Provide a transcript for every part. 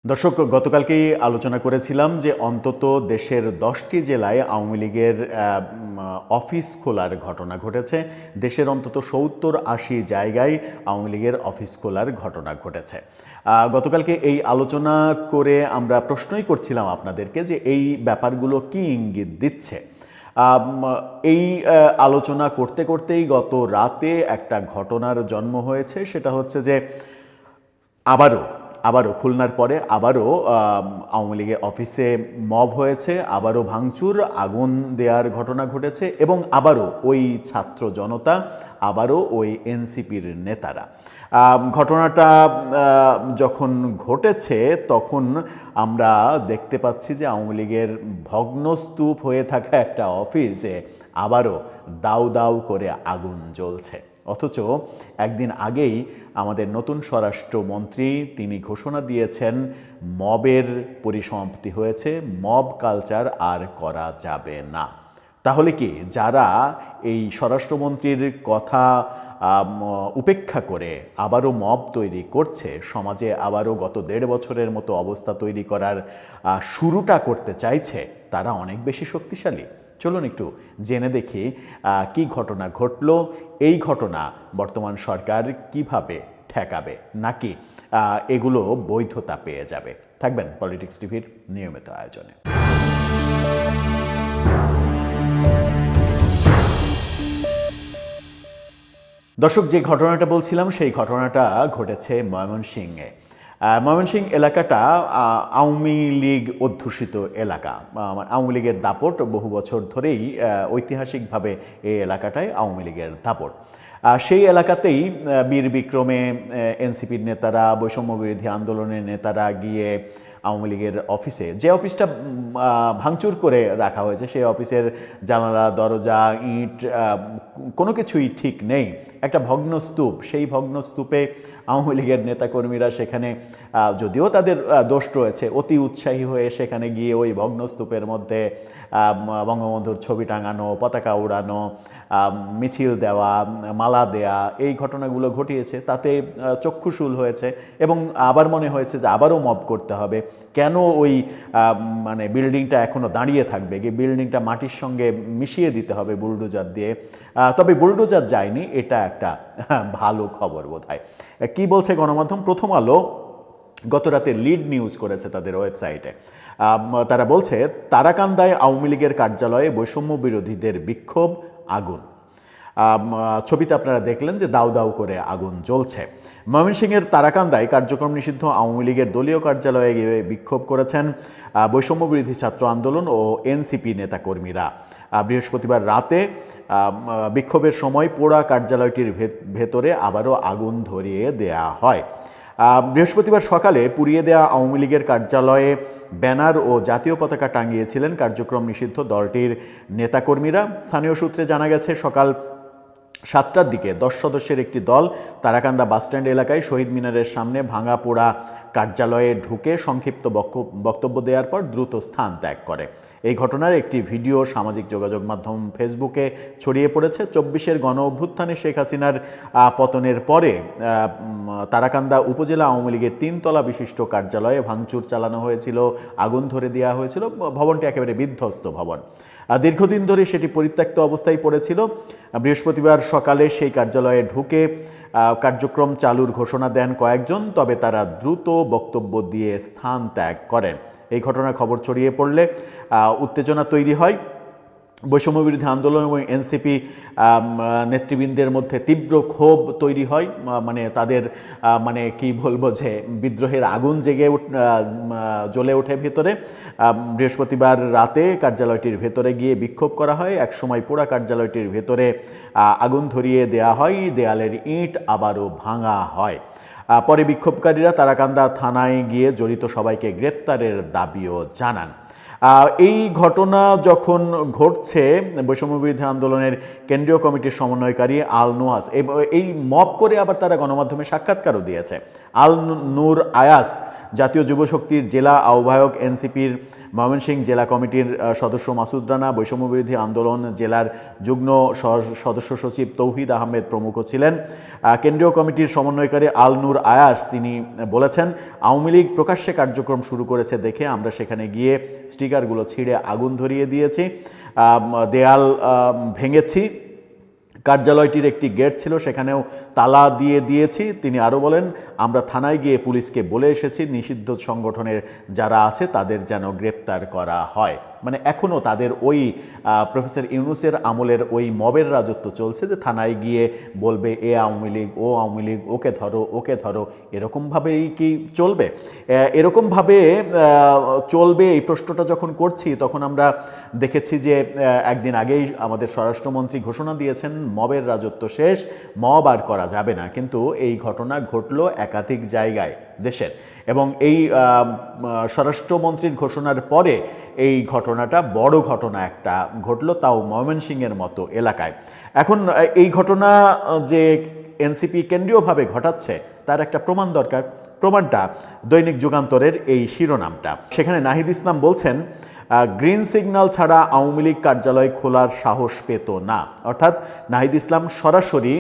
দর্শক, গতকালকেই আলোচনা করেছিলাম যে অন্তত দেশের 10টি জেলায় আওয়ামী লীগের অফিস খোলার ঘটনা ঘটেছে। দেশের অন্তত 70-80 জায়গায় আওয়ামী লীগের অফিস খোলার ঘটনা ঘটেছে। গতকালকে এই আলোচনা করে আমরা প্রশ্নই করছিলাম আপনাদেরকে যে এই ব্যাপারগুলো কি ইঙ্গিত দিচ্ছে। এই আলোচনা করতে করতেই গত রাতে একটা ঘটনার জন্ম হয়েছে। সেটা হচ্ছে যে আবারও খুলনার পরে আবারও আওয়ামী লীগের অফিসে মব হয়েছে, আবারও ভাঙচুর, আগুন দেওয়ার ঘটনা ঘটেছে এবং আবারও ওই ছাত্র জনতা, আবারও ওই এনসিপির নেতারা। ঘটনাটা যখন ঘটেছে তখন আমরা দেখতে পাচ্ছি যে আওয়ামী লীগের ভগ্নস্তূপ হয়ে থাকা একটা অফিসে আবারও দাউ দাউ করে আগুন জ্বলছে। অথচ একদিন আগেই আমাদের নতুন স্বরাষ্ট্রমন্ত্রী তিনি ঘোষণা দিয়েছেন মবের পরিসমাপ্তি হয়েছে, মব কালচার আর করা যাবে না। তাহলে কি যারা এই স্বরাষ্ট্রমন্ত্রীর কথা উপেক্ষা করে আবারও মব তৈরি করছে, সমাজে আবারও গত 1.5 বছরের মতো অবস্থা তৈরি করার শুরুটা করতে চাইছে, তারা অনেক বেশি শক্তিশালী? চলুন একটু জেনে দেখি কি ঘটনা ঘটলো, এই ঘটনা বর্তমান সরকার কিভাবে ঠেকাবে, নাকি এগুলো বৈধতা পেয়ে যাবে। থাকবেন পলিটিক্স টিভির নিয়মিত আয়োজনে। দর্শক, যে ঘটনাটা বলছিলাম সেই ঘটনাটা ঘটেছে ময়মনসিংহে। ময়মনসিংহ এলাকাটা আওয়ামী লীগ অধ্যুষিত এলাকা। আওয়ামী লীগের দাপট বহু বছর ধরেই ঐতিহাসিকভাবে এই এলাকাটায় আওয়ামী লীগের দাপট। সেই এলাকাতেই বীর বিক্রমে এনসিপির নেতারা, বৈষম্য বিরোধী আন্দোলনের নেতারা গিয়ে আওয়ামী লীগের অফিসে, যে অফিসটা ভাঙচুর করে রাখা হয়েছে, সেই অফিসের জানালা, দরজা, ইট কোনো কিছুই ঠিক নেই, একটা ভগ্ন স্তূপ। সেই ভগ্ন স্তূপে আওয়ামী লীগের নেতাকর্মীরা সেখানে, যদিও তাদের দোষ রয়েছে, অতি উৎসাহী হয়ে সেখানে গিয়ে ওই ভগ্ন স্তূপের মধ্যে বঙ্গবন্ধুর ছবি টাঙানো, পতাকা উড়ানো, মিছিল দেওয়া, মালা দেয়া, এই ঘটনাগুলো ঘটিয়েছে। তাতে চক্ষুশূল হয়েছে এবং আবার মনে হয়েছে যে আবারও মব করতে হবে। কেন ওই বিল্ডিংটা এখনও দাঁড়িয়ে থাকবে, গিয়ে বিল্ডিংটা মাটির সঙ্গে মিশিয়ে দিতে হবে বুলডোজার দিয়ে। তবে বুলডোজার যায়নি, এটা একটা ভালো খবর বোধহয়। কি বলছে গণমাধ্যম? প্রথম আলো গত রাতে লিড নিউজ করেছে তাদের ওয়েবসাইটে। তারা বলছে, তারাকান্দায় আওয়ামী লীগের কার্যালয়ে বৈষম্য বিরোধীদের বিক্ষোভ, আগুন। ছবিতে আপনারা দেখলেন যে দাউ দাউ করে আগুন জ্বলছে। ময়মনসিংহের তারাকান্দায় কার্যক্রম নিষিদ্ধ আওয়ামী লীগের দলীয় কার্যালয়ে গিয়ে বিক্ষোভ করেছেন বৈষম্য বিরোধী ছাত্র আন্দোলন ও এনসিপি নেতাকর্মীরা। বৃহস্পতিবার রাতে বিক্ষোভের সময় পোড়া কার্যালয়টির ভেতরে আবারও আগুন ধরিয়ে দেয়া হয়। বৃহস্পতিবার সকালে পুড়িয়ে দেয়া আওয়ামী লীগের কার্যালয়ে ব্যানার ও জাতীয় পতাকা টাঙিয়েছিলেন কার্যক্রম নিষিদ্ধ দলটির নেতাকর্মীরা। স্থানীয় সূত্রে জানা গেছে, সকাল 7টার দিকে 10 সদস্যের একটি দল তারাকান্দা বাসস্ট্যান্ড এলাকায় শহীদ মিনারের সামনে ভাঙা পোড়া কার্যালয়ে ঢুকে সংক্ষিপ্ত বক্তব্য দেওয়ার পর দ্রুত স্থান ত্যাগ করে। এই ঘটনার একটি ভিডিও সামাজিক যোগাযোগ মাধ্যম ফেসবুকে ছড়িয়ে পড়েছে। 24-এর গণ অভ্যুত্থানে শেখ হাসিনার পতনের পরে তারাকান্দা উপজেলা আওয়ামী লীগের 3 তলা বিশিষ্ট কার্যালয়ে ভাঙচুর চালানো হয়েছিল, আগুন ধরে দেওয়া হয়েছিল। ভবনটি একেবারে বিধ্বস্ত ভবন। দীর্ঘদিন ধরে সেটি পরিত্যক্ত অবস্থায় পড়েছিল। বৃহস্পতিবার সকালে সেই কার্যালয়ে ঢুকে কার্যক্রম চালুর ঘোষণা দেন কয়েকজন, তবে তারা দ্রুত বক্তব্য দিয়ে স্থান ত্যাগ করেন। এই ঘটনার খবর ছড়িয়ে পড়লে উত্তেজনা তৈরি হয়। বৈষম্য বিরোধী আন্দোলন এবং এনসিপি নেতৃবৃন্দের মধ্যে তীব্র ক্ষোভ তৈরি হয়। তাদের কি বলবো, যে বিদ্রোহের আগুন জ্বলে ওঠে ভেতরে। বৃহস্পতিবার রাতে কার্যালয়টির ভেতরে গিয়ে বিক্ষোভ করা হয়। একসময় পুরা কার্যালয়টির ভেতরে আগুন ধরিয়ে দেয়া হয়, দেয়ালের ইট আবারও ভাঙা হয়। পরে বিক্ষোভকারীরা তারাকান্দা থানায় গিয়ে জড়িত সবাইকে গ্রেপ্তারের দাবিও জানান। এই ঘটনা যখন ঘটছে, বৈষম্য বিরোধী আন্দোলনের কেন্দ্রীয় কমিটির সমন্বয়কারী আল নোয়াজ এই মব করে আবার তারা গণমাধ্যমে সাক্ষাৎকারও দিয়েছে। আল নূর আয়াস জাতীয় যুবশক্তির জেলা আহ্বায়ক এনসিপির ময়মনসিংহ জেলা কমিটির সদস্য মাসুদ রানা, বৈষম্যবিরোধী আন্দোলন জেলার যুগ্ম সদস্য সচিব তৌহিদ আহমেদ প্রমুখ ছিলেন। কেন্দ্রীয় কমিটির সমন্বয়কারী আল নূর আয়াস তিনি বলেছেন, আওয়ামী লীগ প্রকাশ্যে কার্যক্রম শুরু করেছে দেখে আমরা সেখানে গিয়ে স্টিকারগুলো ছিঁড়ে আগুন ধরিয়ে দিয়েছি, দেয়াল ভেঙেছি, কার্যালয়টির একটি গেট ছিল সেখানেও তালা দিয়ে দিয়েছি। তিনি আরও বলেন, আমরা থানায় গিয়ে পুলিশকে বলে এসেছি নিষিদ্ধ সংগঠনের যারা আছে তাদের যেন গ্রেপ্তার করা হয়। মানে এখনও তাদের ওই প্রফেসর ইউনূসের আমলের ওই মবের রাজত্ব চলছে, যে থানায় গিয়ে বলবে এ আওয়ামী লীগ, ও আওয়ামী লীগ, ওকে ধরো, ওকে ধরো। এরকমভাবেই কি চলবে? এরকমভাবে চলবে এই প্রশ্নটা যখন করছি তখন আমরা দেখেছি যে একদিন আগেই আমাদের স্বরাষ্ট্রমন্ত্রী ঘোষণা দিয়েছেন মবের রাজত্ব শেষ, মব আর করা যাবে না। কিন্তু এই ঘটনা ঘটলো একাধিক জায়গায় দেশের, এবং এই স্বরাষ্ট্রমন্ত্রীর ঘোষণার পরে এই ঘটনাটা বড় ঘটনা একটা ঘটলো, তাও ময়মনসিংহের মতো এলাকায়। এখন এই ঘটনা যে এনসিপি কেন্দ্রীয়ভাবে ঘটাচ্ছে তার একটা প্রমাণ দরকার। প্রমাণটা দৈনিক যুগান্তরের এই শিরোনামটা। সেখানে নাহিদ ইসলাম বলছেন, গ্রিন সিগন্যাল ছাড়া আওয়ামী লীগ কার্যালয় খোলার সাহস পেত না। অর্থাৎ নাহিদ ইসলাম সরাসরি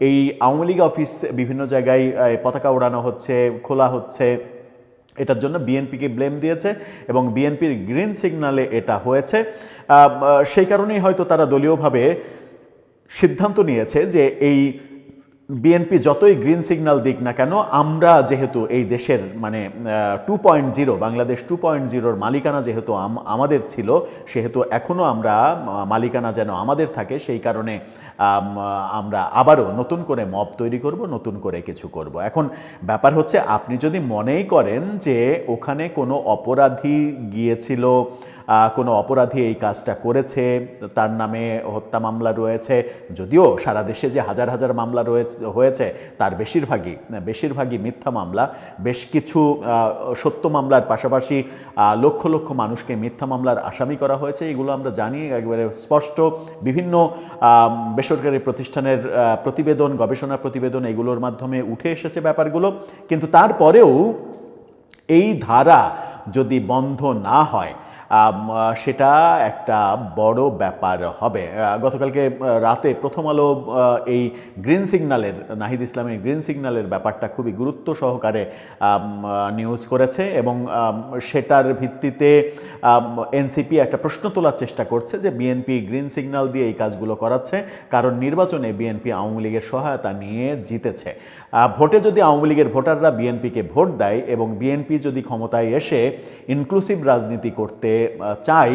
এই আওয়ামী লীগ অফিস বিভিন্ন জায়গায় পতাকা ওড়ানো হচ্ছে, খোলা হচ্ছে, এটার জন্য বিএনপিকে ব্লেম দিয়েছে এবং বিএনপির গ্রিন সিগন্যালে এটা হয়েছে। সেই কারণেই হয়তো তারা দলীয়ভাবে সিদ্ধান্ত নিয়েছে যে এই বিএনপি যতই গ্রিন সিগন্যাল দিক না কেন, আমরা যেহেতু এই দেশের মানে 2.0 বাংলাদেশ 2.0-র মালিকানা যেহেতু আমাদের ছিল, সেহেতু এখনও আমরা মালিকানা যেন আমাদের থাকে, সেই কারণে আমরা আবারও নতুন করে মব তৈরি করব, নতুন করে কিছু করব। এখন ব্যাপার হচ্ছে, আপনি যদি মনেই করেন যে ওখানে কোনো অপরাধী গিয়েছিল, কোনো অপরাধী এই কাজটা করেছে, তার নামে হত্যা মামলা রয়েছে, যদিও সারা দেশে যে হাজার হাজার মামলা হয়েছে তার বেশিরভাগই মিথ্যা মামলা। বেশ কিছু সত্য মামলার পাশাপাশি লক্ষ লক্ষ মানুষকে মিথ্যা মামলার আসামি করা হয়েছে, এগুলো আমরা জানি, একবারে স্পষ্ট। বিভিন্ন বেসরকারি প্রতিষ্ঠানের প্রতিবেদন, গবেষণা প্রতিবেদন, এগুলোর মাধ্যমে উঠে এসেছে ব্যাপারগুলো। কিন্তু তারপরেও এই ধারা যদি বন্ধ না হয় সেটা একটা বড় ব্যাপার হবে। গতকালকে রাতে প্রথম আলো এই গ্রিন সিগন্যালের, নাহিদ ইসলামের গ্রিন সিগন্যালের ব্যাপারটা খুবই গুরুত্ব সহকারে নিউজ করেছে এবং সেটার ভিত্তিতে এনসিপি একটা প্রশ্ন তোলার চেষ্টা করছে যে বিএনপি গ্রিন সিগন্যাল দিয়ে এই কাজগুলো করাচ্ছে কারণ নির্বাচনে বিএনপি আওয়ামী লীগের সহায়তা নিয়ে জিতেছে। ভোটে যদি আওয়ামী লীগের ভোটাররা বিএনপিকে ভোট দেয় এবং বিএনপি যদি ক্ষমতায় এসে ইনক্লুসিভ রাজনীতি করতে চাই,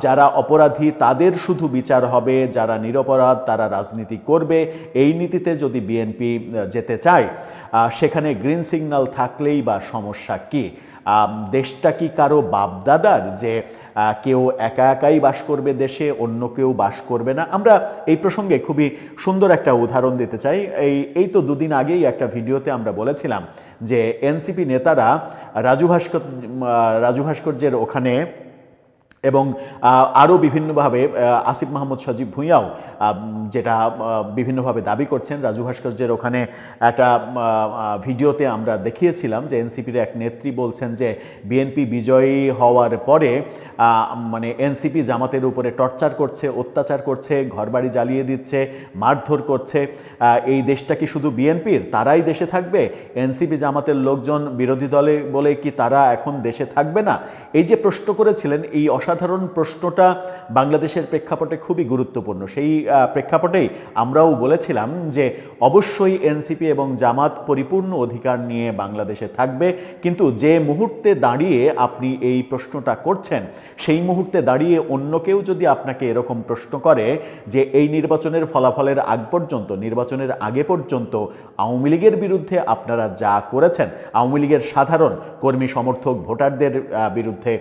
যারা অপরাধী তাদের শুধু বিচার হবে, যারা নিরপরাধ তারা রাজনীতি করবে, এই নীতিতে যদি বিএনপি যেতে চায়, সেখানে গ্রিন সিগন্যাল থাকলেই বা সমস্যা কি? দেশটা কি কারো বাপদাদার যে কেউ একা একাই বাস করবে দেশে, অন্য কেউ বাস করবে না? আমরা এই প্রসঙ্গে খুবই সুন্দর একটা উদাহরণ দিতে চাই। এই তো দুদিন আগেই একটা ভিডিওতে আমরা বলেছিলাম যে এনসিপি নেতারা রাজু ভাস্কর্যের ওখানে এবং আরও বিভিন্নভাবে আসিফ মাহমুদ সজীব ভুঁইয়াও যেটা বিভিন্নভাবে দাবি করছেন, রাজু ভাস্কর্যের ওখানে একটা ভিডিওতে আমরা দেখিয়েছিলাম যে এনসিপির এক নেত্রী বলছেন যে বিএনপি বিজয়ী হওয়ার পরে মানে এনসিপি জামাতের উপরে টর্চার করছে, অত্যাচার করছে, ঘরবাড়ি জ্বালিয়ে দিচ্ছে, মারধর করছে। এই দেশটা কি শুধু বিএনপির? তারাই দেশে থাকবে? এনসিপি জামাতের লোকজন বিরোধী দলে বলে কি তারা এখন দেশে থাকবে না? এই যে প্রশ্ন করেছিলেন, এই অসাধারণ প্রশ্নটা বাংলাদেশের প্রেক্ষাপটে খুবই গুরুত্বপূর্ণ। সেই প্রেক্ষাপটেই আমরাও বলেছিলাম যে অবশ্যই এনসিপি এবং জামাত পরিপূর্ণ অধিকার নিয়ে বাংলাদেশে থাকবে, কিন্তু যে মুহূর্তে দাঁড়িয়ে আপনি এই প্রশ্নটা করছেন, সেই মুহূর্তে দাঁড়িয়ে অন্য কেউ যদি আপনাকে এরকম প্রশ্ন করে যে এই নির্বাচনের ফলাফলের আগ পর্যন্ত, নির্বাচনের আগে পর্যন্ত আওয়ামী লীগের বিরুদ্ধে আপনারা যা করেছেন, আওয়ামী লীগের সাধারণ কর্মী সমর্থক ভোটারদের বিরুদ্ধে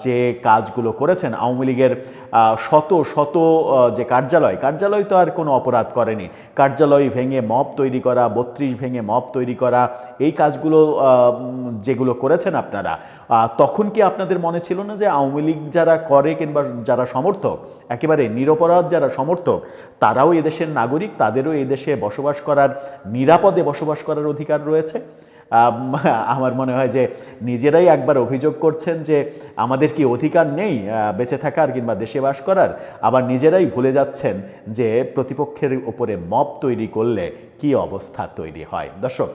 যে কাজগুলো করেছেন, আওয়ামী লীগের শত শত যে কার্যালয় তো আর কোনো অপরাধ করেনি, কার্যালয় ভেঙে মব তৈরি করা, 32 ভেঙে মব তৈরি করা, এই কাজগুলো যেগুলো করেছেন আপনারা, তখন কি আপনাদের মনে ছিল না যে আওয়ামী লীগ যারা করে কিংবা যারা সমর্থক, একেবারে নিরপরাধ যারা সমর্থক, তারাও এদেশের নাগরিক, তাদেরও এদেশে বসবাস করার, নিরাপদে বসবাস করার অধিকার রয়েছে? আমার মনে হয় যে নিজেরাই একবার অভিযোগ করছেন যে আমাদের কি অধিকার নেই বেঁচে থাকার কিংবা দেশে বাস করার, আবার নিজেরাই ভুলে যাচ্ছেন যে প্রতিপক্ষের উপরে মব তৈরি করলে কি অবস্থা তৈরি হয়। দর্শক,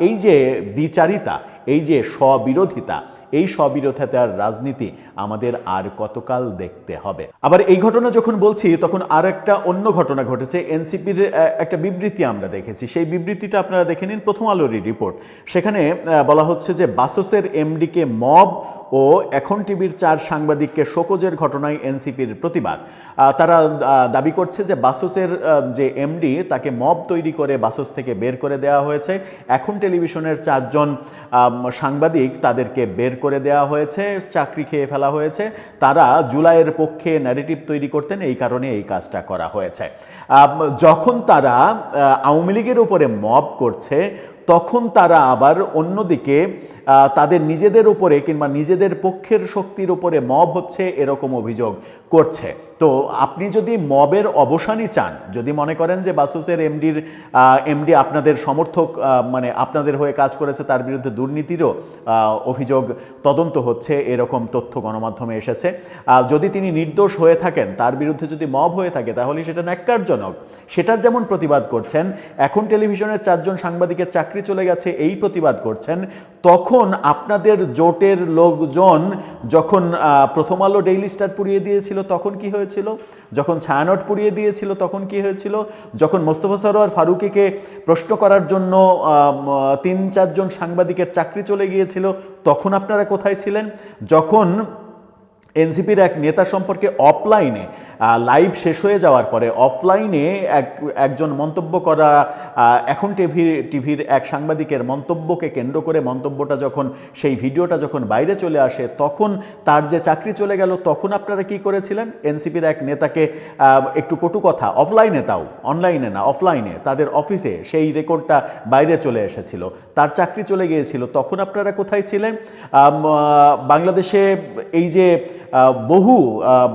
এই যে দ্বিচারিতা, এই যে স্ববিরোধিতা, এই স্ববিরোধিতার রাজনীতি আমাদের আর কতকাল দেখতে হবে। আবার এই ঘটনা যখন বলছি তখন আর একটা অন্য ঘটনা ঘটেছে। এনসিপির একটা বিবৃতি আমরা দেখেছি, সেই বিবৃতিটা আপনারা দেখে নিন, প্রথম আলোরই রিপোর্ট। সেখানে বলা হচ্ছে যে বাসসের এমডিকে মব ও এখন টিভির 4 সাংবাদিককে শোকজের ঘটনায় এনসিপির প্রতিবাদ। তারা দাবি করছে যে বাসসের যে এমডি তাকে মব তৈরি করে বাসস থেকে বের করে দেওয়া হয়েছে। এখন টেলিভিশনের 4 জন সাংবাদিক তাদেরকে বের করে দেওয়া হয়েছে, চাকরি খেয়ে ফেলা হয়েছে। তারা জুলাইয়ের পক্ষে ন্যারেটিভ তৈরি করতেন, এই কারণে এই কাজটা করা হয়েছে। যখন তারা আওয়ামী লীগের উপরে মব করছে তখন তারা আবার অন্যদিকে তাদের নিজেদের উপরে কিংবা নিজেদের পক্ষের শক্তির উপরে মব হচ্ছে এরকম অভিযোগ করছে। তো আপনি যদি মবের অবসানই চান, যদি মনে করেন যে বাসসের এমডি আপনাদের সমর্থক, মানে আপনাদের হয়ে কাজ করেছে, তার বিরুদ্ধে দুর্নীতিরও অভিযোগ তদন্ত হচ্ছে, এরকম তথ্য গণমাধ্যমে এসেছে, যদি তিনি নির্দোষ হয়ে থাকেন, তার বিরুদ্ধে যদি মব হয়ে থাকে, তাহলে সেটা ন্যাক্কারজনক। সেটার যেমন প্রতিবাদ করছেন, এখন টেলিভিশনের 4 জন সাংবাদিকের চাকরি চলে গেছে এই প্রতিবাদ করছেন, তখন আপনাদের জোটের লোকজন যখন প্রথম আলো ডেইলি স্টার পুড়িয়ে দিয়েছিল তখন কি হয়েছিল, যখন ছায়ানট পুড়িয়ে দিয়েছিল তখন কি হয়েছিল, যখন মোস্তফা সরোয়ার ফারুকীকে প্রশ্ন করার জন্য 3-4 জন সাংবাদিকের চাকরি চলে গিয়েছিল তখন আপনারা কোথায় ছিলেন, যখন এনসিপির এক নেতা সম্পর্কে অফলাইনে লাইভ শেষ হয়ে যাওয়ার পরে অফলাইনে একজন মন্তব্য করা এখন টিভির এক সাংবাদিকের মন্তব্যকে কেন্দ্র করে মন্তব্যটা যখন, সেই ভিডিওটা যখন বাইরে চলে আসে তখন তার যে চাকরি চলে গেল, তখন আপনারা কি করেছিলেন? এনসিপির এক নেতাকে একটু কটু কথা, অফলাইনে, তাও অনলাইনে না, অফলাইনে তাদের অফিসে সেই রেকর্ডটা বাইরে চলে এসেছিল, তার চাকরি চলে গিয়েছিল, তখন আপনারা কোথায় ছিলেন? বাংলাদেশে এই যে বহু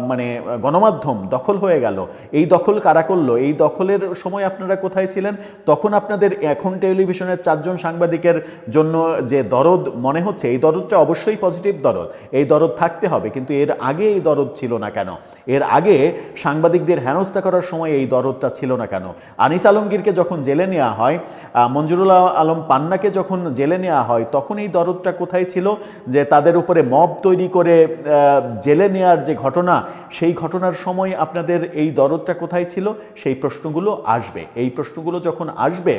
মানে গণমাধ্যম দখল হয়ে গেল, এই দখল কারা করলো? এই দখলের সময় আপনারা কোথায় ছিলেন? তখন আপনাদের এখন টেলিভিশনের 4 জন সাংবাদিকের জন্য যে দরদ মনে হচ্ছে, এই দরদটা অবশ্যই পজিটিভ দরদ, এই দরদ থাকতে হবে, কিন্তু এর আগে এই দরদ ছিল না কেন? এর আগে সাংবাদিকদের হেনস্থা করার সময় এই দরদটা ছিল না কেন? আনিস আলমগীরকে যখন জেলে নেওয়া হয়, মঞ্জুরুল আলম পান্নাকে যখন জেলে নেওয়া হয়, তখন এই দরদটা কোথায় ছিল? যে তাদের উপরে মব তৈরি করে জেলে নেওয়ার যে ঘটনা, সেই ঘটনার সময় আপনাদের এই দরদটা কোথায় ছিল? সেই প্রশ্নগুলো আসবে। এই প্রশ্নগুলো যখন আসবে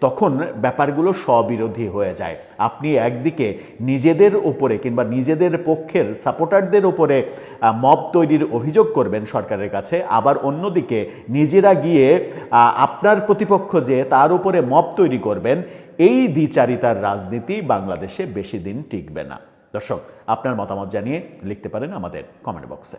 তখন ব্যাপারগুলো স্ববিরোধী হয়ে যায়। আপনি একদিকে নিজেদের উপরে কিংবা নিজেদের পক্ষের সাপোর্টারদের উপরে মব তৈরির অভিযোগ করবেন সরকারের কাছে, আবার অন্যদিকে নিজেরা গিয়ে আপনার প্রতিপক্ষ যে তার উপরে মব তৈরি করবেন। এই দ্বিচারিতার রাজনীতি বাংলাদেশে বেশি দিন টিকবে না। দর্শক, আপনার মতামত জানিয়ে লিখতে পারেন আমাদের কমেন্ট বক্সে।